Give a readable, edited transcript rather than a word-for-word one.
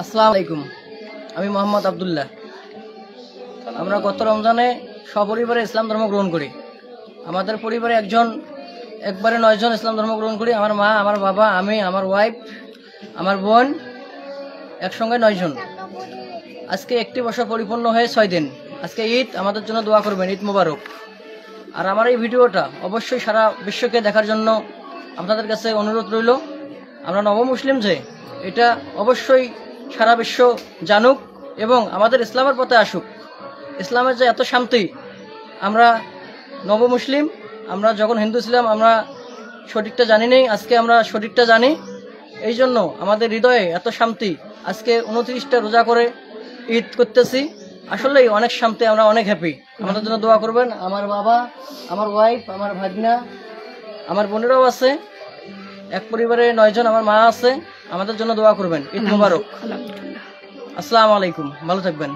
আসসালামু আলাইকুম। আমি মোহাম্মদ আব্দুল্লাহ। আমরা গত রমজানে সপরিবারে ইসলাম ধর্ম গ্রহণ করি। আমাদের পরিবারে একবারে 9 জন ইসলাম ধর্ম গ্রহণ করি। আমার মা, আমার বাবা, আমি, আমার ওয়াইফ, আমার বোন, একসঙ্গে 9 জন। আজকে 1 বছর পরিপূর্ণ হয়ে 6 দিন। আজকে ঈদ, আমাদের জন্য দোয়া করবেন। ঈদ মোবারক। আর আমার এই ভিডিওটা অবশ্যই সারা বিশ্বকে দেখার জন্য আপনাদের কাছে অনুরোধ রইল। আমরা নবমুসলিম যে এটা অবশ্যই সারা বিশ্ব জানুক এবং আমাদের ইসলামের পথে আসুক। ইসলামের যে এত শান্তি, আমরা নবমুসলিম, আমরা যখন হিন্দু ছিলাম আমরা সঠিকটা জানি নেই, আজকে আমরা সঠিকটা জানি। এই জন্য আমাদের হৃদয়ে এত শান্তি। আজকে 29টা রোজা করে ঈদ করতেছি, আসলেই অনেক শান্তি, আমরা অনেক হ্যাপি। আমাদের জন্য দোয়া করবেন। আমার বাবা, আমার ওয়াইফ, আমার ভাগনা, আমার বোনেরাও আছে। এক পরিবারে 9 জন, আমার মা আছে। আমাদের জন্য দোয়া করবেন। ঈদ মোবারক। আসসালামু আলাইকুম। ভালো থাকবেন।